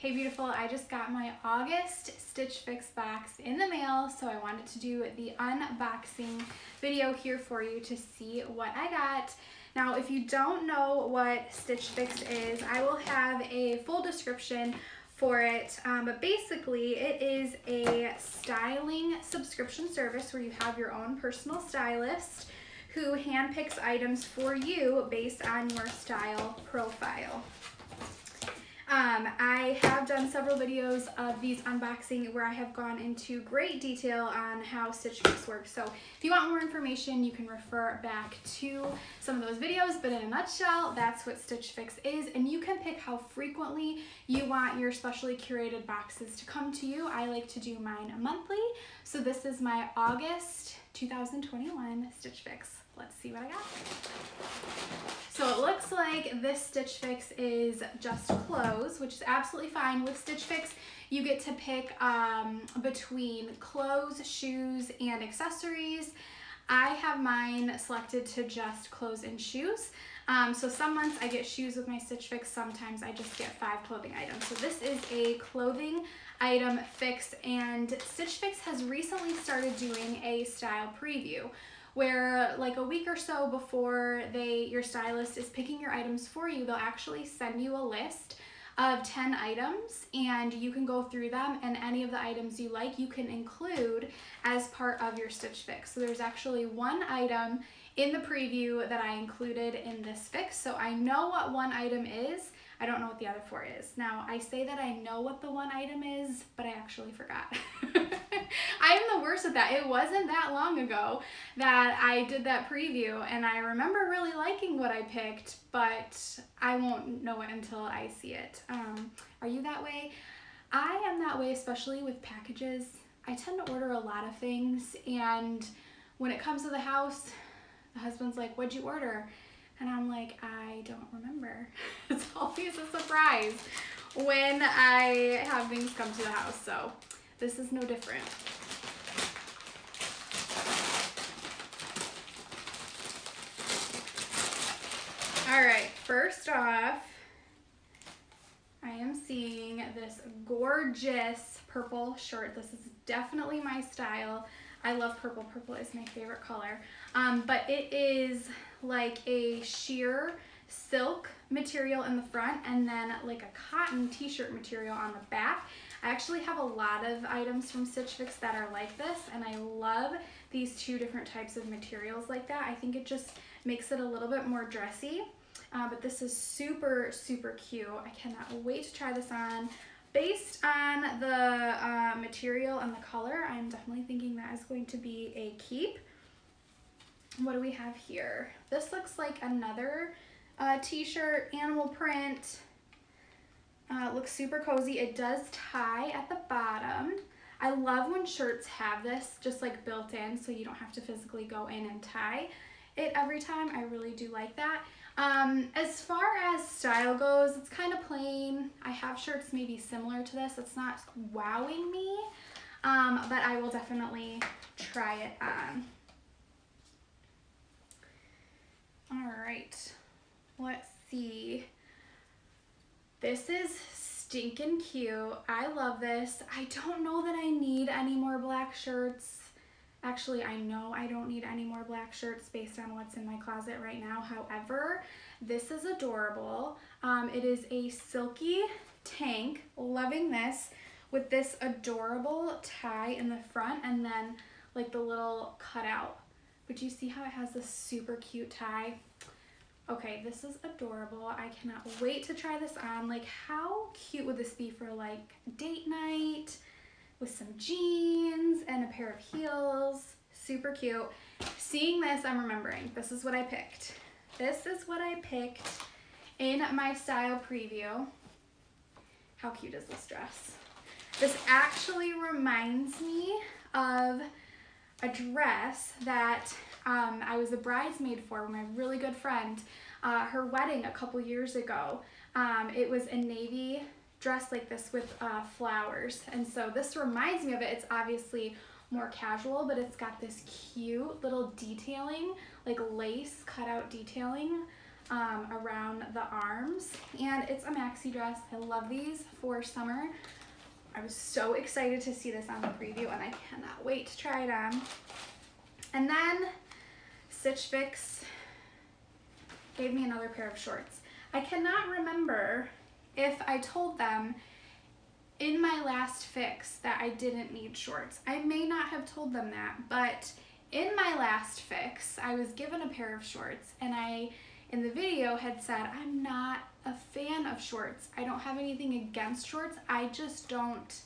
Hey beautiful, I just got my August Stitch Fix box in the mail, so I wanted to do the unboxing video here for you to see what I got. Now, if you don't know what Stitch Fix is, I will have a full description for it, but basically it is a styling subscription service where you have your own personal stylist who handpicks items for you based on your style profile. I have done several videos of these unboxing where I have gone into great detail on how Stitch Fix works. So if you want more information, you can refer back to some of those videos, but in a nutshell, that's what Stitch Fix is. And you can pick how frequently you want your specially curated boxes to come to you. I like to do mine monthly. So this is my August 2021 Stitch Fix. Let's see what I got. So it looks like this Stitch Fix is just clothes, which is absolutely fine. With Stitch Fix, you get to pick between clothes, shoes, and accessories. I have mine selected to just clothes and shoes. So some months I get shoes with my Stitch Fix, sometimes I just get 5 clothing items. So this is a clothing item fix, and Stitch Fix has recently started doing a style preview, where like a week or so before your stylist is picking your items for you, they'll actually send you a list of 10 items and you can go through them, and any of the items you like you can include as part of your Stitch Fix. So there's actually one item in the preview that I included in this fix, so I know what one item is. I don't know what the other 4 is. Now, I say that I know what the one item is, but I actually forgot. I'm the worst at that. It wasn't that long ago that I did that preview, and I remember really liking what I picked, but I won't know it until I see it. Are you that way? I am that way, especially with packages. I tend to order a lot of things, and when it comes to the house, the husband's like, "What'd you order?" And I'm like, I don't remember. It's always a surprise when I have things come to the house, so this is no different. All right, first off, I am seeing this gorgeous purple shirt. This is definitely my style. I love purple. Purple is my favorite color. But it is like a sheer silk material in the front and then like a cotton t-shirt material on the back. I actually have a lot of items from Stitch Fix that are like this, and I love these 2 different types of materials like that. I think it just makes it a little bit more dressy, but this is super, super cute. I cannot wait to try this on. Based on the material and the color, I'm definitely thinking that is going to be a keep. What do we have here? This looks like another t-shirt, animal print. Looks super cozy. It does tie at the bottom. I love when shirts have this just like built in, so you don't have to physically go in and tie it every time. I really do like that. As far as style goes, it's kind of plain. I have shirts maybe similar to this. It's not wowing me, but I will definitely try it on. All right, let's see. This is stinking cute. I love this. I don't know that I need any more black shirts. Actually, I know I don't need any more black shirts based on what's in my closet right now. However, this is adorable. It is a silky tank, loving this, with this adorable tie in the front and then like the little cutout. But you see how it has this super cute tie? Okay, this is adorable. I cannot wait to try this on. Like, how cute would this be for like date night with some jeans and a pair of heels? Super cute. Seeing this, I'm remembering, this is what I picked. This is what I picked in my style preview. How cute is this dress? This actually reminds me of a dress that I was a bridesmaid for my really good friend, her wedding a couple years ago. It was a navy dress like this with flowers, and so this reminds me of it. It's obviously more casual, but it's got this cute little detailing, like lace cutout detailing around the arms, and it's a maxi dress. I love these for summer. I was so excited to see this on the preview, and I cannot wait to try it on. And then Stitch Fix gave me another pair of shorts. I cannot remember if I told them in my last fix that I didn't need shorts. I may not have told them that, but in my last fix, I was given a pair of shorts, and I, in the video, had said, I'm not a fan of shorts. I don't have anything against shorts. I just don't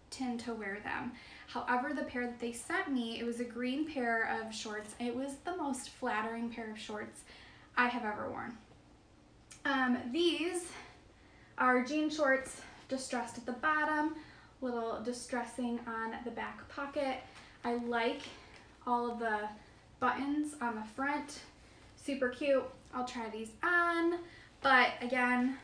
tend to wear them. However, the pair that they sent me, it was a green pair of shorts. It was the most flattering pair of shorts I have ever worn. These are jean shorts, distressed at the bottom, little distressing on the back pocket. I like all of the buttons on the front, super cute. I'll try these on, but again,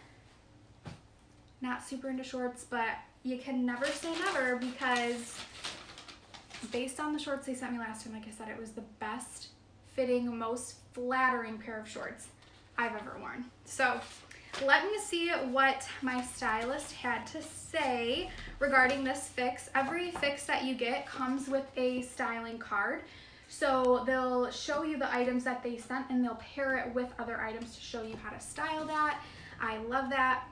not super into shorts, but you can never say never, because based on the shorts they sent me last time, like I said, it was the best fitting, most flattering pair of shorts I've ever worn. So let me see what my stylist had to say regarding this fix. Every fix that you get comes with a styling card. So they'll show you the items that they sent, and they'll pair it with other items to show you how to style that. I love that.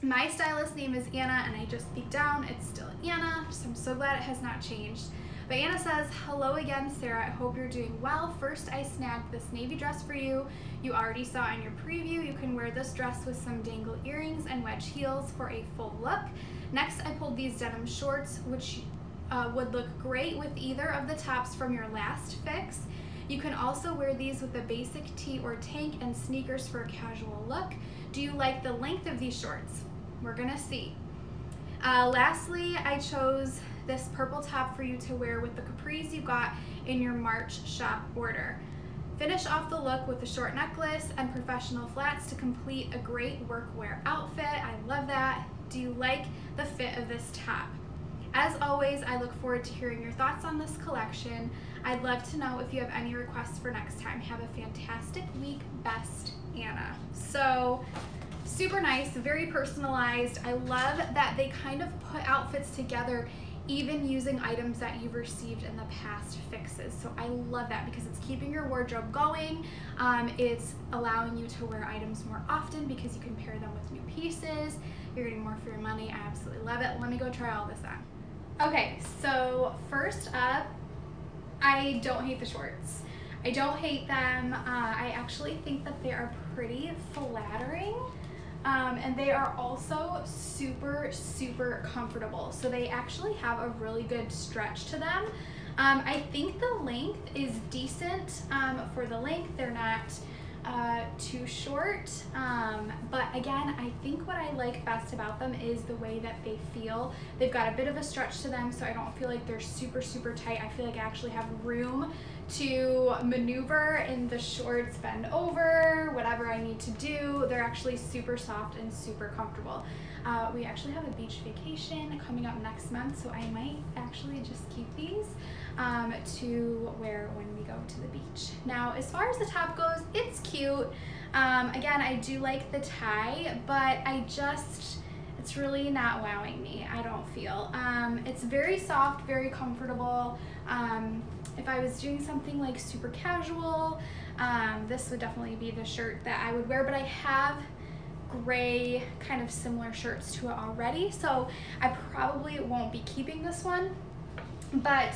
My stylist name is Anna, and I just peeked down. It's still Anna, so I'm so glad it has not changed. But Anna says, hello again, Sarah. I hope you're doing well. First, I snagged this navy dress for you. You already saw in your preview. You can wear this dress with some dangle earrings and wedge heels for a full look. Next, I pulled these denim shorts, which would look great with either of the tops from your last fix. You can also wear these with a basic tee or tank and sneakers for a casual look. Do you like the length of these shorts? We're gonna see. Lastly, I chose this purple top for you to wear with the capris you got in your March shop order. Finish off the look with a short necklace and professional flats to complete a great workwear outfit. I love that. Do you like the fit of this top? As always, I look forward to hearing your thoughts on this collection. I'd love to know if you have any requests for next time. Have a fantastic week. Best, Anna. So super nice, very personalized. I love that they kind of put outfits together even using items that you've received in the past fixes. So I love that because it's keeping your wardrobe going. It's allowing you to wear items more often because you can pair them with new pieces. You're getting more for your money. I absolutely love it. Let me go try all this on. Okay, so first up, I don't hate the shorts. I don't hate them. I actually think that they are pretty flattering. And they are also super, super comfortable. So they actually have a really good stretch to them. I think the length is decent for the length. They're not too short. But again, I think what I like best about them is the way that they feel. They've got a bit of a stretch to them, so I don't feel like they're super, super tight. I feel like I actually have room to maneuver in the shorts, bend over, whatever I need to do. They're actually super soft and super comfortable. We actually have a beach vacation coming up next month, so I might actually just keep these to wear when we go to the beach. Now, as far as the top goes, it's cute. Again, I do like the tie, but it's really not wowing me, I don't feel. It's very soft, very comfortable. If I was doing something like super casual, this would definitely be the shirt that I would wear, but I have gray kind of similar shirts to it already, so I probably won't be keeping this one. But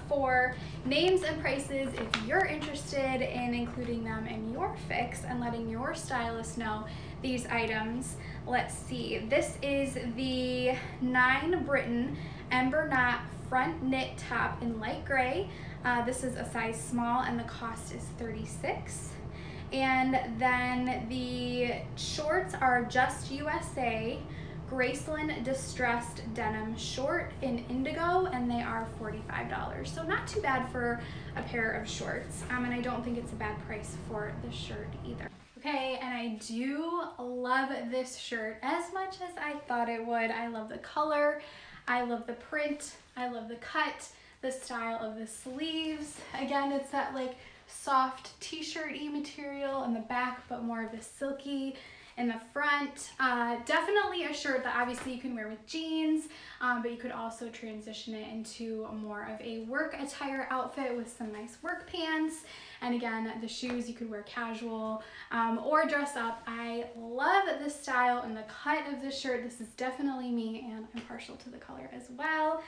for names and prices, if you're interested in including them in your fix and letting your stylist know these items, let's see. This is the 9 Britain Ember Knot front knit top in light gray. This is a size small and the cost is $36. And then the shorts are Just USA Graceland Distressed Denim Short in indigo, and they are $45. So not too bad for a pair of shorts. And I don't think it's a bad price for the shirt either. Okay, and I do love this shirt as much as I thought it would. I love the color, I love the print, I love the cut, the style of the sleeves. Again, it's that like soft t-shirt-y material in the back, but more of a silky in the front. Definitely a shirt that obviously you can wear with jeans, but you could also transition it into more of a work attire outfit with some nice work pants. And again, the shoes you could wear casual or dress up. I love this style and the cut of this shirt. This is definitely me, and I'm partial to the color as well.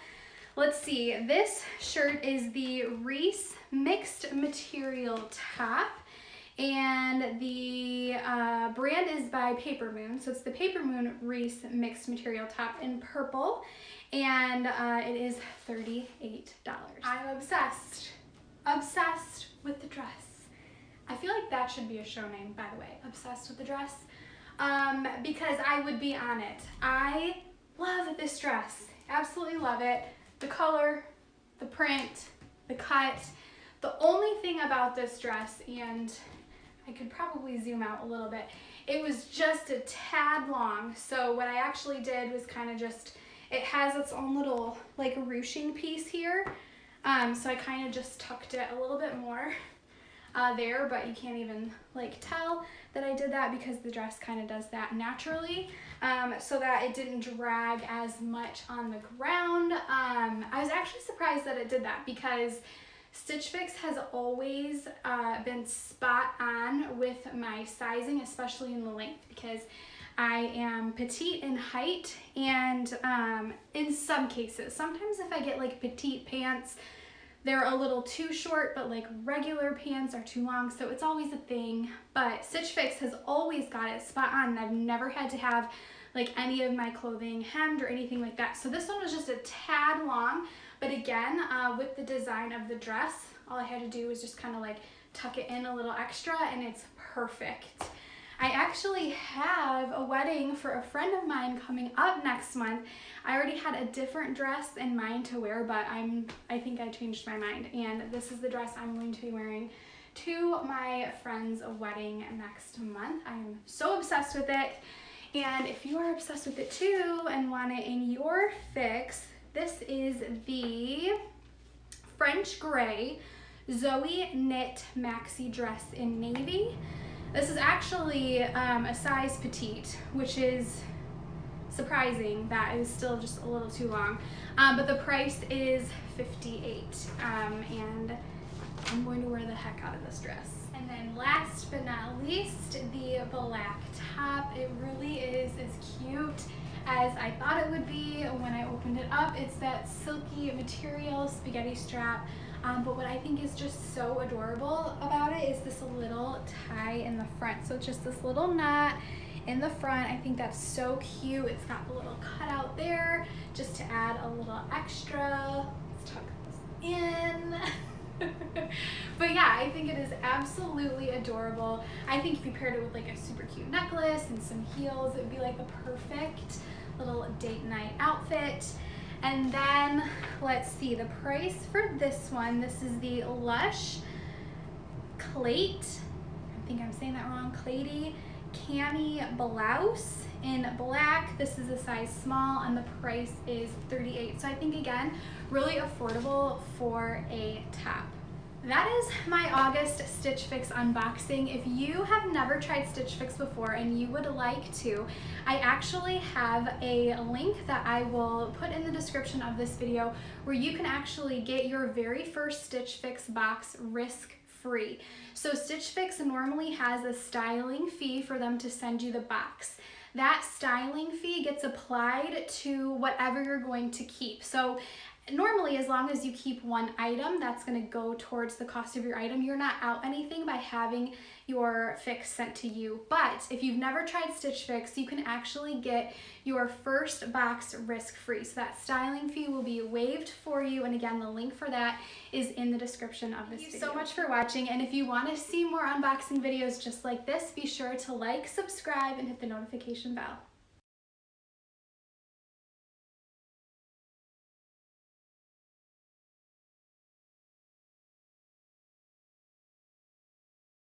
Let's see, this shirt is the Reese mixed material top, and the brand is by Paper Moon. So it's the Paper Moon Reese mixed material top in purple, and it is $38. I'm obsessed with the dress. I feel like that should be a show name, by the way, obsessed with the dress, because I would be on it. I love this dress, absolutely love it. The color, the print, the cut. The only thing about this dress, and I could probably zoom out a little bit, it was just a tad long. So what I actually did was kind of just, it has its own little like ruching piece here. So I kind of just tucked it a little bit more there, but you can't even like tell that I did that because the dress kind of does that naturally, so that it didn't drag as much on the ground. I was actually surprised that it did that because Stitch Fix has always been spot on with my sizing, especially in the length, because I am petite in height, and in some cases, sometimes if I get like petite pants, they're a little too short, but like regular pants are too long, so it's always a thing. But Stitch Fix has always got it spot on, and I've never had to have like any of my clothing hemmed or anything like that. So this one was just a tad long, but again, with the design of the dress, all I had to do was just kind of like tuck it in a little extra, and it's perfect. I actually have a wedding for a friend of mine coming up next month. I already had a different dress in mind to wear, but I think I changed my mind, and this is the dress I'm going to be wearing to my friend's wedding next month. I'm so obsessed with it, and if you are obsessed with it too and want it in your fix, this is the French Gray Zoe knit maxi dress in navy. This is actually a size petite, which is surprising that it is still just a little too long, but the price is $58, and I'm going to wear the heck out of this dress. And then last but not least, the black top. It really is as cute as I thought it would be when I opened it up. It's that silky material spaghetti strap. But what I think is just so adorable about it is this little tie in the front. So it's just this little knot in the front. I think that's so cute. It's got the little cutout there just to add a little extra. Let's tuck this in. But yeah, I think it is absolutely adorable. I think if you paired it with like a super cute necklace and some heels, it would be like the perfect little date night outfit. And then let's see the price for this one. This is the Lush Clate, I think I'm saying that wrong, Clatey cami blouse in black. This is a size small, and the price is $38. So I think again, really affordable for a top. That is my August Stitch Fix unboxing. If you have never tried Stitch Fix before and you would like to, I actually have a link that I will put in the description of this video where you can actually get your very first Stitch Fix box risk-free. So Stitch Fix normally has a styling fee for them to send you the box. That styling fee gets applied to whatever you're going to keep. So normally, as long as you keep one item, that's going to go towards the cost of your item. You're not out anything by having your fix sent to you. But if you've never tried Stitch Fix, you can actually get your first box risk-free. So that styling fee will be waived for you. And again, the link for that is in the description of this video. Thank you so much for watching. And if you want to see more unboxing videos just like this, be sure to like, subscribe, and hit the notification bell.